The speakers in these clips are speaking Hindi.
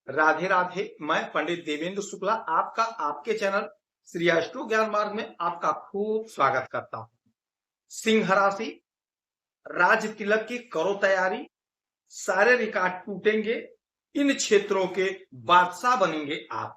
राधे राधे। मैं पंडित देवेंद्र शुक्ला आपका आपके चैनल श्री अष्टो ज्ञान मार्ग में आपका खूब स्वागत करता हूं। सिंह राशि, राज तिलक की करो तैयारी, सारे रिकॉर्ड टूटेंगे, इन क्षेत्रों के बादशाह बनेंगे आप।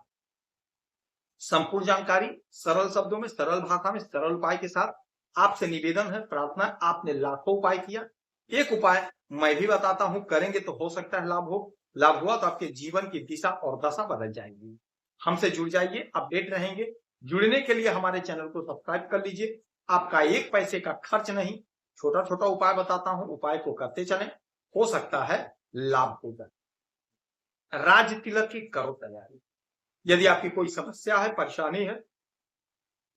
संपूर्ण जानकारी सरल शब्दों में, सरल भाषा में, सरल उपाय के साथ आपसे निवेदन है, प्रार्थना। आपने लाखों उपाय किया, एक उपाय मैं भी बताता हूं, करेंगे तो हो सकता है लाभ हो। लाभ हुआ तो आपके जीवन की दिशा और दशा बदल जाएगी। हमसे जुड़ जाइए, अपडेट रहेंगे। जुड़ने के लिए हमारे चैनल को सब्सक्राइब कर लीजिए। आपका एक पैसे का खर्च नहीं, छोटा छोटा उपाय बताता हूं, उपाय को करते चलें, हो सकता है लाभ हो जाए। राज तिलक की करो तैयारी। यदि आपकी कोई समस्या है, परेशानी है,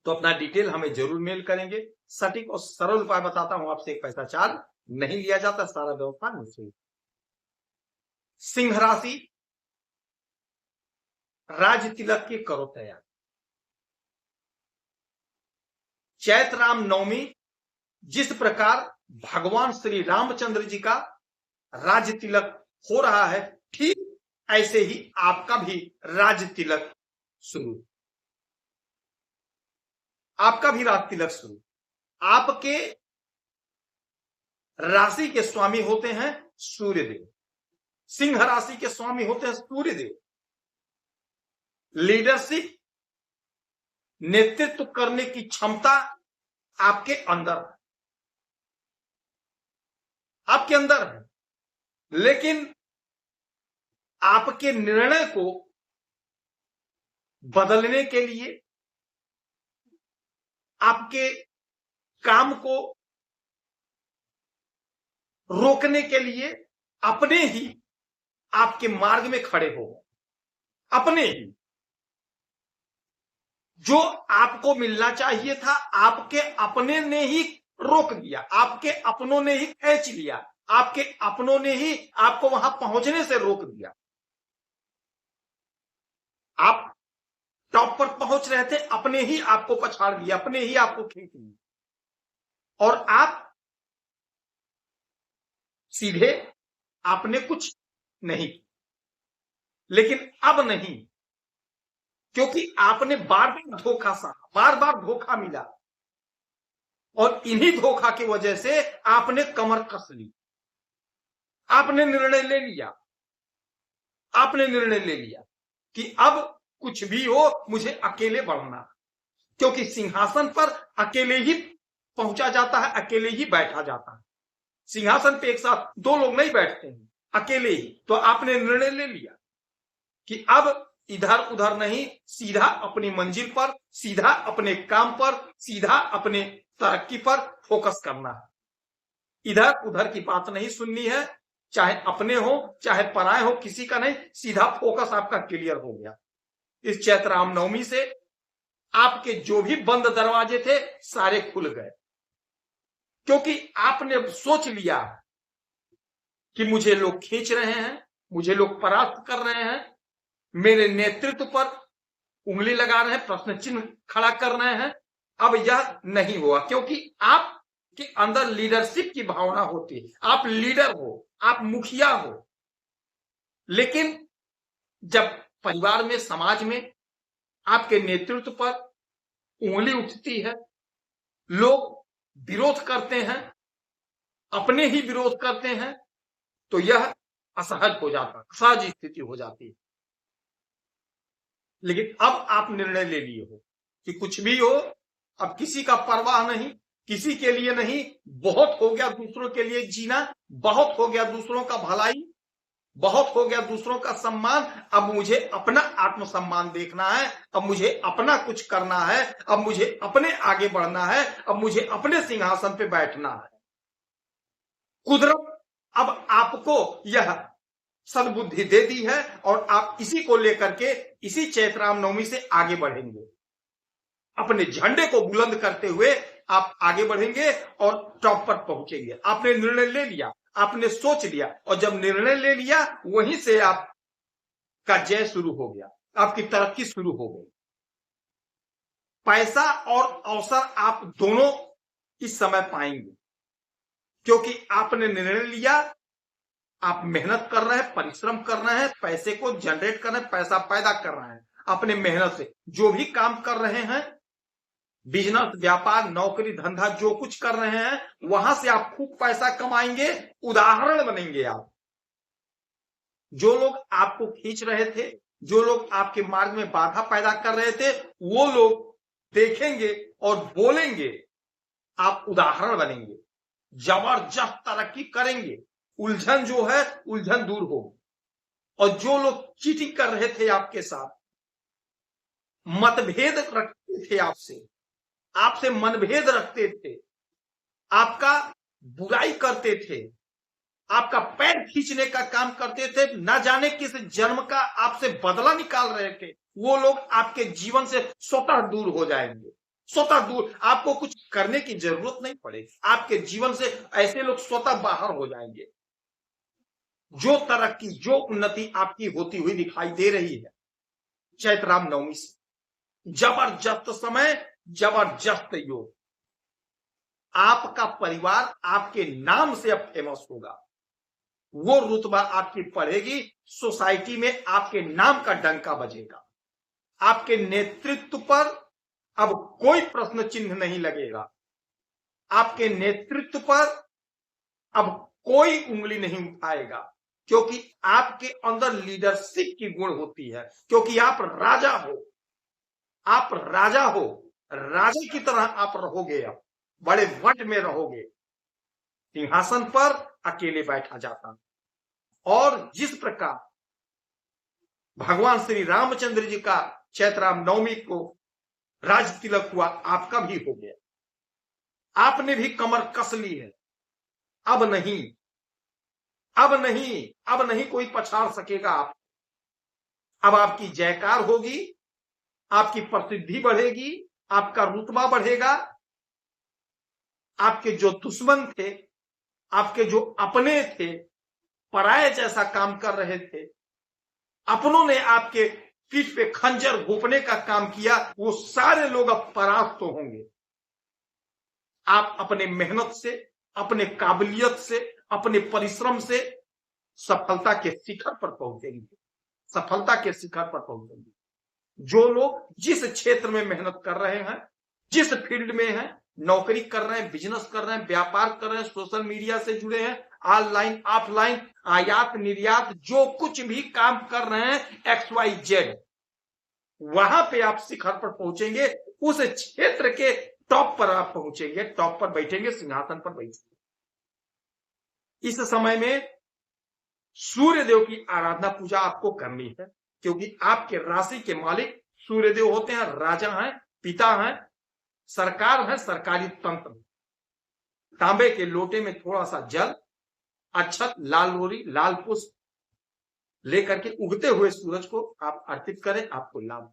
तो अपना डिटेल हमें जरूर मेल करेंगे। सटीक और सरल उपाय बताता हूं, आपसे एक पैसा चार्ज नहीं लिया जाता, सारा व्यवस्था निःशुल्क। सिंह राशि, राज तिलक की करो तैयार। चैत्र राम नवमी जिस प्रकार भगवान श्री रामचंद्र जी का राज तिलक हो रहा है, ठीक ऐसे ही आपका भी राज तिलक शुरू। आपका भी राज तिलक शुरू। आपके राशि के स्वामी होते हैं सूर्यदेव। सिंह राशि के स्वामी होते हैं सूर्यदेव। लीडरशिप, नेतृत्व करने की क्षमता आपके अंदर है, आपके अंदर है, लेकिन आपके निर्णय को बदलने के लिए, आपके काम को रोकने के लिए अपने ही आपके मार्ग में खड़े हो, अपने ही जो आपको मिलना चाहिए था, आपके अपने ने ही रोक दिया, आपके अपनों ने ही खींच लिया, आपके अपनों ने ही आपको वहां पहुंचने से रोक दिया। आप टॉप पर पहुंच रहे थे, अपने ही आपको पछाड़ दिया, अपने ही आपको खींच लिया, और आप सीधे आपने कुछ नहीं किया। लेकिन अब नहीं, क्योंकि आपने बार बार धोखा सहा, बार बार धोखा मिला, और इन्हीं धोखा की वजह से आपने कमर कस ली। आपने निर्णय ले लिया, आपने निर्णय ले लिया कि अब कुछ भी हो, मुझे अकेले बढ़ना, क्योंकि सिंहासन पर अकेले ही पहुंचा जाता है, अकेले ही बैठा जाता है। सिंहासन पे एक साथ दो लोग नहीं बैठते हैं, अकेले ही। तो आपने निर्णय ले लिया कि अब इधर उधर नहीं, सीधा अपनी मंजिल पर, सीधा अपने काम पर, सीधा अपने तरक्की पर फोकस करना है। इधर उधर की बात नहीं सुननी है, चाहे अपने हो चाहे पराए हो, किसी का नहीं, सीधा फोकस आपका क्लियर हो गया। इस चैत्र रामनवमी से आपके जो भी बंद दरवाजे थे सारे खुल गए, क्योंकि आपने सोच लिया कि मुझे लोग खींच रहे हैं, मुझे लोग परास्त कर रहे हैं, मेरे नेतृत्व पर उंगली लगा रहे हैं, प्रश्न चिन्ह खड़ा कर रहे हैं। अब यह नहीं हुआ, क्योंकि आपके अंदर लीडरशिप की भावना होती है, आप लीडर हो, आप मुखिया हो। लेकिन जब परिवार में, समाज में आपके नेतृत्व पर उंगली उठती है, लोग विरोध करते हैं, अपने ही विरोध करते हैं, तो यह असहज हो जाता है, असहज स्थिति हो जाती है। लेकिन अब आप निर्णय ले लिए हो कि कुछ भी हो, अब किसी का परवाह नहीं, किसी के लिए नहीं, बहुत हो गया दूसरों के लिए जीना, बहुत हो गया दूसरों का भलाई, बहुत हो गया दूसरों का सम्मान, अब मुझे अपना आत्मसम्मान देखना है, अब मुझे अपना कुछ करना है, अब मुझे अपने आगे बढ़ना है, अब मुझे अपने सिंहासन पे बैठना है। कुदरत अब आपको यह सद्बुद्धि दे दी है, और आप इसी को लेकर के इसी चैत्र रामनवमी से आगे बढ़ेंगे। अपने झंडे को बुलंद करते हुए आप आगे बढ़ेंगे और टॉप पर पहुंचेंगे। आपने निर्णय ले लिया, आपने सोच लिया, और जब निर्णय ले लिया वहीं से आपका जय शुरू हो गया, आपकी तरक्की शुरू हो गई। पैसा और अवसर आप दोनों इस समय पाएंगे, क्योंकि आपने निर्णय लिया, आप मेहनत कर रहे हैं, परिश्रम कर रहे हैं, पैसे को जनरेट कर रहे हैं, पैसा पैदा कर रहे हैं अपने मेहनत से। जो भी काम कर रहे हैं, बिजनेस, व्यापार, नौकरी, धंधा, जो कुछ कर रहे हैं, वहां से आप खूब पैसा कमाएंगे, उदाहरण बनेंगे आप। जो लोग आपको खींच रहे थे, जो लोग आपके मार्ग में बाधा पैदा कर रहे थे, वो लोग देखेंगे और बोलेंगे, आप उदाहरण बनेंगे, जबरदस्त तरक्की करेंगे, उलझन जो है उलझन दूर होगी। और जो लोग चीटिंग कर रहे थे आपके साथ, मतभेद रखते थे आपसे मनभेद रखते थे, आपका बुराई करते थे, आपका पैर खींचने का काम करते थे, न जाने किस जन्म का आपसे बदला निकाल रहे थे, वो लोग आपके जीवन से स्वतः दूर हो जाएंगे। स्वतः दूर, आपको कुछ करने की जरूरत नहीं पड़ेगी, आपके जीवन से ऐसे लोग स्वतः बाहर हो जाएंगे। जो तरक्की, जो उन्नति आपकी होती हुई दिखाई दे रही है चैत्र रामनवमी से, जबरदस्त समय, जबरदस्त योग। आपका परिवार आपके नाम से अब फेमस होगा, वो रुतबा आपकी पढ़ेगी, सोसाइटी में आपके नाम का डंका बजेगा, आपके नेतृत्व पर अब कोई प्रश्न चिन्ह नहीं लगेगा, आपके नेतृत्व पर अब कोई उंगली नहीं उठाएगा, क्योंकि आपके अंदर लीडरशिप की गुण होती है, क्योंकि आप राजा हो, आप राजा हो, राजा की तरह आप रहोगे, अब बड़े वट में रहोगे, सिंहासन पर अकेले बैठा जाता। और जिस प्रकार भगवान श्री रामचंद्र जी का चैत्र रामनवमी को राज तिलक हुआ, आपका भी हो गया, आपने भी कमर कस ली है। अब नहीं, अब नहीं, अब नहीं कोई पछाड़ सकेगा आप। अब आपकी जयकार होगी, आपकी प्रसिद्धि बढ़ेगी, आपका रुतबा बढ़ेगा। आपके जो दुश्मन थे, आपके जो अपने थे, पराये जैसा काम कर रहे थे, अपनों ने आपके पीठ पे खंजर घोंपने का काम किया, वो सारे लोग अब परास्त होंगे। आप अपने मेहनत से, अपने काबिलियत से, अपने परिश्रम से सफलता के शिखर पर पहुंचेंगे, सफलता के शिखर पर पहुंचेंगे। जो लोग जिस क्षेत्र में मेहनत कर रहे हैं, जिस फील्ड में हैं, नौकरी कर रहे हैं, बिजनेस कर रहे हैं, व्यापार कर रहे हैं, सोशल मीडिया से जुड़े हैं, ऑनलाइन ऑफलाइन, आयात निर्यात, जो कुछ भी काम कर रहे हैं, XYZ, वहां पे आप शिखर पर पहुंचेंगे, उस क्षेत्र के टॉप पर आप पहुंचेंगे, टॉप पर बैठेंगे, सिंहासन पर बैठेंगे। इस समय में सूर्य देव की आराधना पूजा आपको करनी है, क्योंकि आपके राशि के मालिक सूर्य देव होते हैं, राजा हैं, पिता हैं, सरकार है, सरकारी तंत्र। तांबे के लोटे में थोड़ा सा जल, अक्षत, लाल रोली, लाल पुष्प लेकर के उगते हुए सूरज को आप अर्पित करें, आपको लाभ।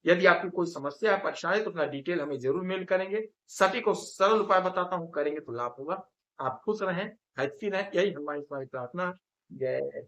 यदि आपकी कोई समस्या है, परेशानी है, तो अपना डिटेल हमें जरूर मेल करेंगे, सटीक और सरल उपाय बताता हूं, करेंगे तो लाभ होगा। आप खुश रहें, हैप्पी रहें, यही हमारी प्रार्थना है। जय